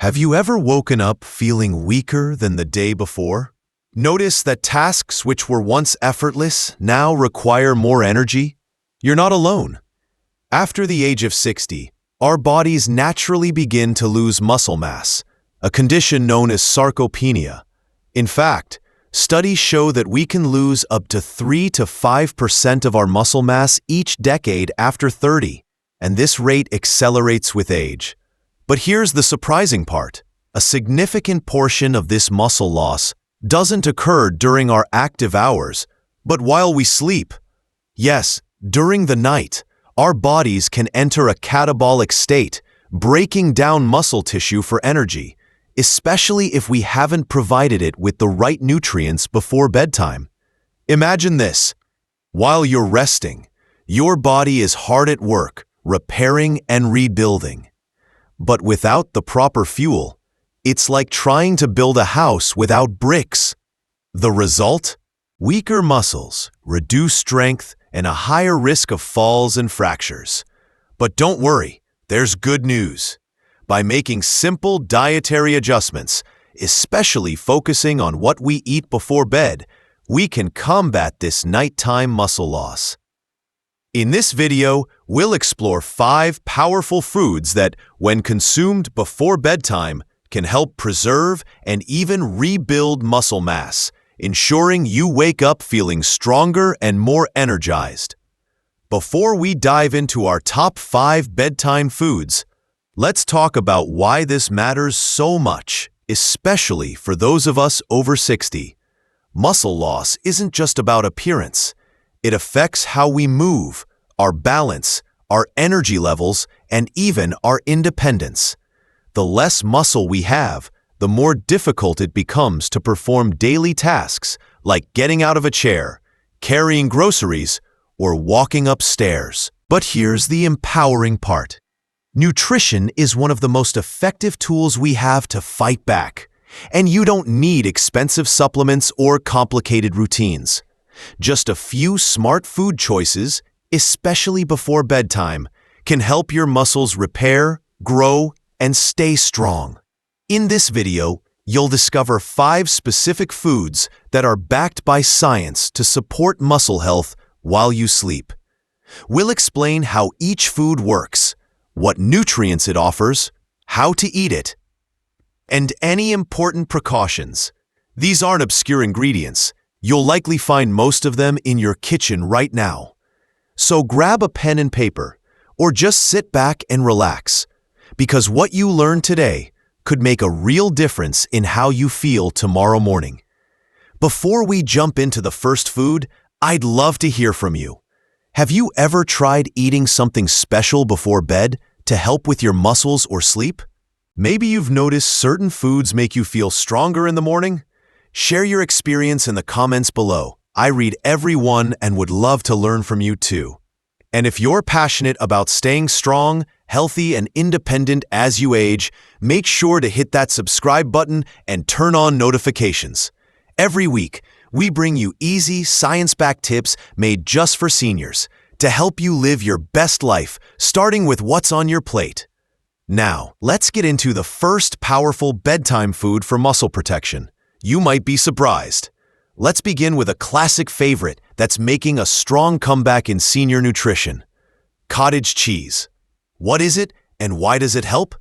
Have you ever woken up feeling weaker than the day before? Notice that tasks which were once effortless now require more energy? You're not alone. After the age of 60, our bodies naturally begin to lose muscle mass, a condition known as sarcopenia. In fact, studies show that we can lose up to 3 to 5% of our muscle mass each decade after 30, and this rate accelerates with age. But here's the surprising part. A significant portion of this muscle loss doesn't occur during our active hours, but while we sleep. Yes, during the night, our bodies can enter a catabolic state, breaking down muscle tissue for energy, especially if we haven't provided it with the right nutrients before bedtime. Imagine this. While you're resting, your body is hard at work, repairing and rebuilding. But without the proper fuel, it's like trying to build a house without bricks. The result? Weaker muscles, reduced strength, and a higher risk of falls and fractures. But don't worry, there's good news. By making simple dietary adjustments, especially focusing on what we eat before bed, we can combat this nighttime muscle loss. In this video, we'll explore 5 powerful foods that, when consumed before bedtime, can help preserve and even rebuild muscle mass, ensuring you wake up feeling stronger and more energized. Before we dive into our top 5 bedtime foods, let's talk about why this matters so much, especially for those of us over 60. Muscle loss isn't just about appearance. It affects how we move, our balance, our energy levels, and even our independence. The less muscle we have, the more difficult it becomes to perform daily tasks like getting out of a chair, carrying groceries, or walking upstairs. But here's the empowering part. Nutrition is one of the most effective tools we have to fight back, and you don't need expensive supplements or complicated routines. Just a few smart food choices, especially before bedtime, can help your muscles repair, grow, and stay strong. In this video, you'll discover 5 specific foods that are backed by science to support muscle health while you sleep. We'll explain how each food works, what nutrients it offers, how to eat it, and any important precautions. These aren't obscure ingredients. You'll likely find most of them in your kitchen right now. So grab a pen and paper, or just sit back and relax, because what you learn today could make a real difference in how you feel tomorrow morning. Before we jump into the first food, I'd love to hear from you. Have you ever tried eating something special before bed to help with your muscles or sleep? Maybe you've noticed certain foods make you feel stronger in the morning? Share your experience in the comments below. I read every one and would love to learn from you too. And if you're passionate about staying strong, healthy, and independent as you age, make sure to hit that subscribe button and turn on notifications. Every week, we bring you easy, science-backed tips made just for seniors to help you live your best life, starting with what's on your plate. Now, let's get into the first powerful bedtime food for muscle protection. You might be surprised. Let's begin with a classic favorite that's making a strong comeback in senior nutrition: cottage cheese. What is it and why does it help?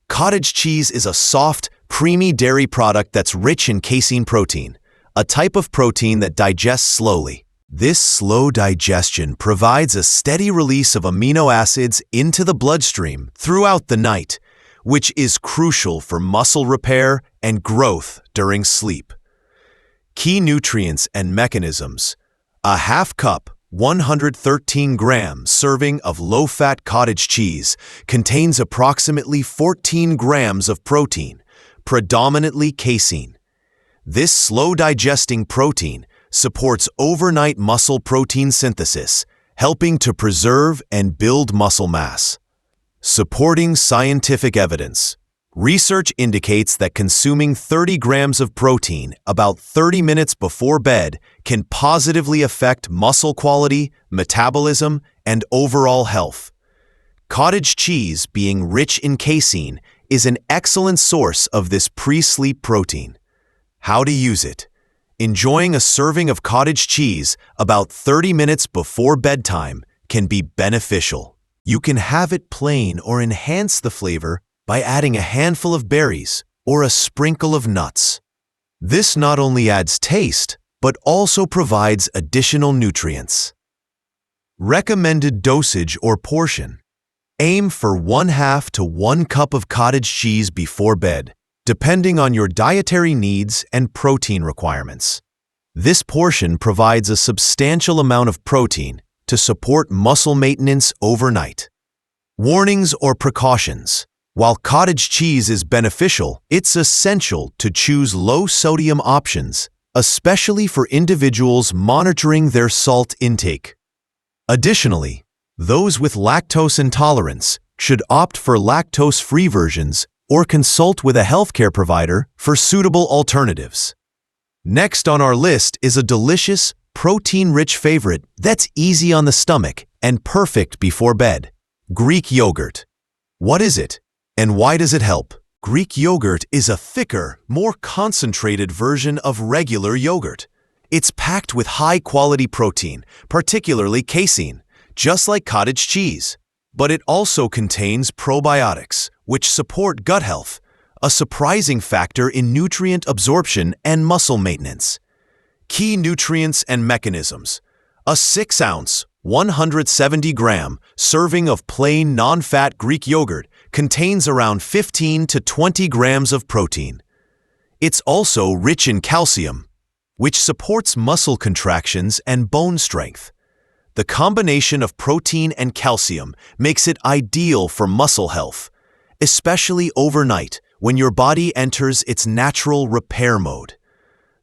Cottage cheese is a soft, creamy dairy product that's rich in casein protein, a type of protein that digests slowly. This slow digestion provides a steady release of amino acids into the bloodstream throughout the night, which is crucial for muscle repair and growth during sleep. Key nutrients and mechanisms. A half cup, 113 gram serving of low-fat cottage cheese contains approximately 14 grams of protein, predominantly casein. This slow-digesting protein supports overnight muscle protein synthesis, helping to preserve and build muscle mass. Supporting scientific evidence. Research indicates that consuming 30 grams of protein about 30 minutes before bed can positively affect muscle quality, metabolism, and overall health. Cottage cheese, being rich in casein, is an excellent source of this pre-sleep protein. How to use it. Enjoying a serving of cottage cheese about 30 minutes before bedtime can be beneficial. You can have it plain or enhance the flavor by adding a handful of berries or a sprinkle of nuts. This not only adds taste, but also provides additional nutrients. Recommended dosage or portion. Aim for 1/2 to 1 cup of cottage cheese before bed, depending on your dietary needs and protein requirements. This portion provides a substantial amount of protein to support muscle maintenance overnight. Warnings or precautions. While cottage cheese is beneficial, it's essential to choose low-sodium options, especially for individuals monitoring their salt intake. Additionally, those with lactose intolerance should opt for lactose-free versions or consult with a healthcare provider for suitable alternatives. Next on our list is a delicious, protein-rich favorite that's easy on the stomach and perfect before bed: Greek yogurt. What is it, and why does it help? Greek yogurt is a thicker, more concentrated version of regular yogurt. It's packed with high-quality protein, particularly casein, just like cottage cheese. But it also contains probiotics, which support gut health, a surprising factor in nutrient absorption and muscle maintenance. Key nutrients and mechanisms. A 6-ounce, 170-gram serving of plain non-fat Greek yogurt contains around 15 to 20 grams of protein. It's also rich in calcium, which supports muscle contractions and bone strength. The combination of protein and calcium makes it ideal for muscle health, especially overnight when your body enters its natural repair mode.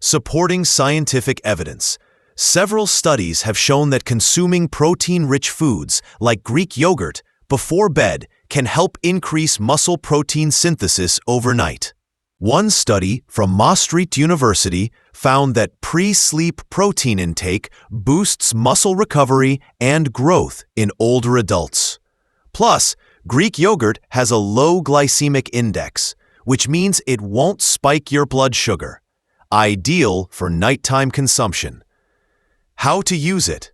Supporting scientific evidence. Several studies have shown that consuming protein-rich foods like Greek yogurt before bed can help increase muscle protein synthesis overnight. One study from Maastricht University found that pre-sleep protein intake boosts muscle recovery and growth in older adults. Plus, Greek yogurt has a low glycemic index, which means it won't spike your blood sugar. Ideal for nighttime consumption. How to use it.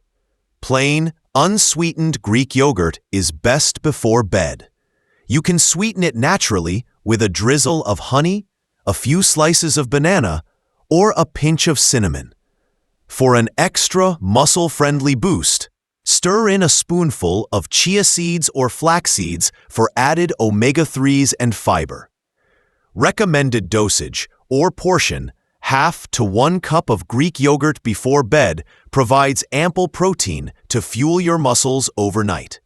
Plain, unsweetened Greek yogurt is best before bed. You can sweeten it naturally with a drizzle of honey, a few slices of banana, or a pinch of cinnamon. For an extra muscle-friendly boost, stir in a spoonful of chia seeds or flax seeds for added omega-3s and fiber. Recommended dosage or portion: 1/2 to 1 cup of Greek yogurt before bed provides ample protein to fuel your muscles overnight.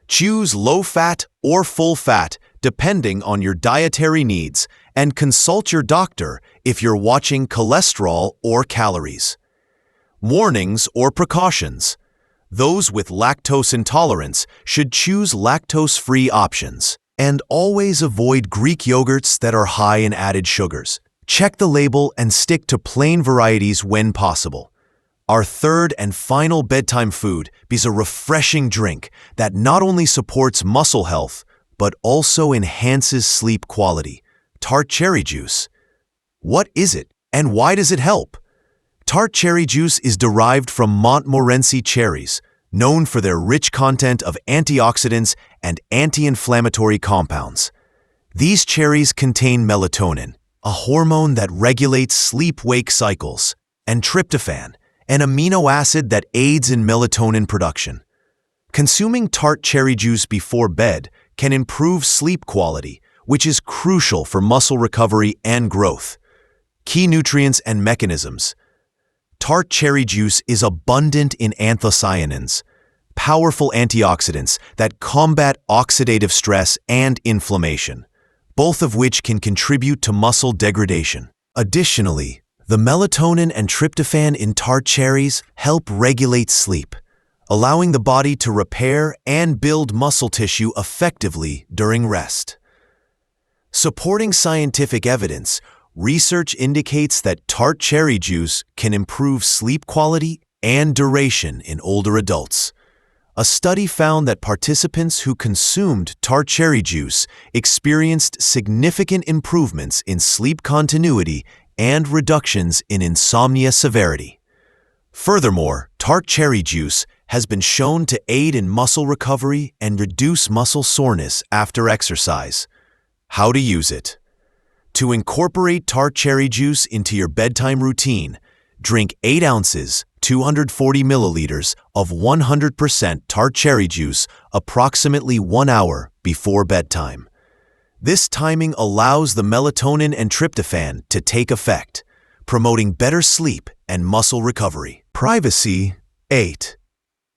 Choose low-fat or full-fat depending on your dietary needs, and consult your doctor if you're watching cholesterol or calories. Warnings or precautions. Those with lactose intolerance should choose lactose-free options, and always avoid Greek yogurts that are high in added sugars. Check the label and stick to plain varieties when possible. Our third and final bedtime food is a refreshing drink that not only supports muscle health, but also enhances sleep quality: tart cherry juice. What is it, and why does it help? Tart cherry juice is derived from Montmorency cherries, known for their rich content of antioxidants and anti-inflammatory compounds. These cherries contain melatonin, a hormone that regulates sleep-wake cycles, and tryptophan, an amino acid that aids in melatonin production. Consuming tart cherry juice before bed can improve sleep quality, which is crucial for muscle recovery and growth. Key nutrients and mechanisms. Tart cherry juice is abundant in anthocyanins, powerful antioxidants that combat oxidative stress and inflammation, both of which can contribute to muscle degradation. Additionally, the melatonin and tryptophan in tart cherries help regulate sleep, allowing the body to repair and build muscle tissue effectively during rest. Supporting scientific evidence, research indicates that tart cherry juice can improve sleep quality and duration in older adults. A study found that participants who consumed tart cherry juice experienced significant improvements in sleep continuity and reductions in insomnia severity. Furthermore, tart cherry juice has been shown to aid in muscle recovery and reduce muscle soreness after exercise. How to use it. To incorporate tart cherry juice into your bedtime routine, drink 8 ounces, 240 milliliters of 100% tart cherry juice approximately 1 hour before bedtime. This timing allows the melatonin and tryptophan to take effect, promoting better sleep and muscle recovery. Privacy. 8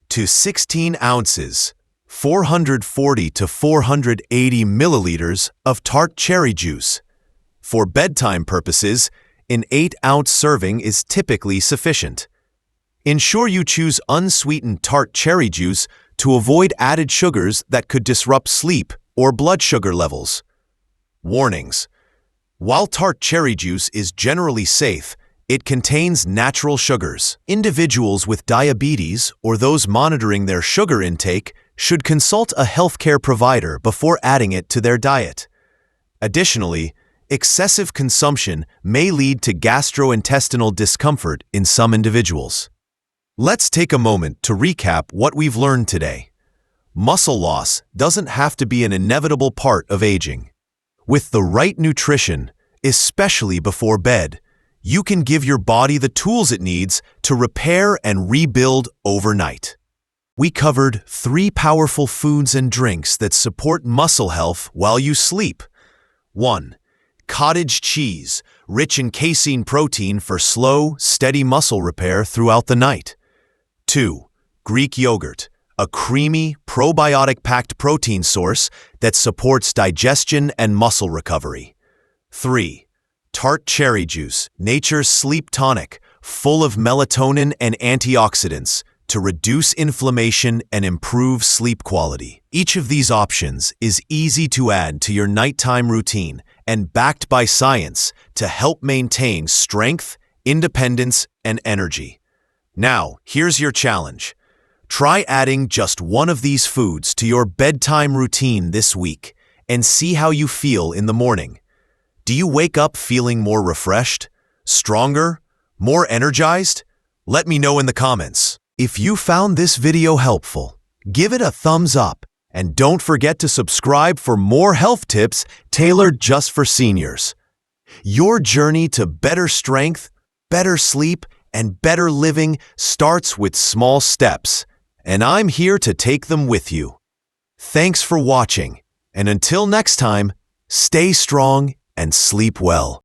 to 16 ounces, 440 to 480 milliliters of tart cherry juice. For bedtime purposes, an 8-ounce serving is typically sufficient. Ensure you choose unsweetened tart cherry juice to avoid added sugars that could disrupt sleep or blood sugar levels. Warnings. While tart cherry juice is generally safe, it contains natural sugars. Individuals with diabetes or those monitoring their sugar intake should consult a healthcare provider before adding it to their diet. Additionally, excessive consumption may lead to gastrointestinal discomfort in some individuals. Let's take a moment to recap what we've learned today. Muscle loss doesn't have to be an inevitable part of aging. With the right nutrition, especially before bed, you can give your body the tools it needs to repair and rebuild overnight. We covered 3 powerful foods and drinks that support muscle health while you sleep. 1. Cottage cheese, rich in casein protein for slow, steady muscle repair throughout the night. 2. Greek yogurt, a creamy, probiotic-packed protein source that supports digestion and muscle recovery. 3. Tart cherry juice, nature's sleep tonic, full of melatonin and antioxidants to reduce inflammation and improve sleep quality. Each of these options is easy to add to your nighttime routine and backed by science to help maintain strength, independence, and energy. Now, here's your challenge. Try adding just one of these foods to your bedtime routine this week and see how you feel in the morning. Do you wake up feeling more refreshed, stronger, more energized? Let me know in the comments. If you found this video helpful, give it a thumbs up and don't forget to subscribe for more health tips tailored just for seniors. Your journey to better strength, better sleep, and better living starts with small steps, and I'm here to take them with you. Thanks for watching, and until next time, stay strong and sleep well.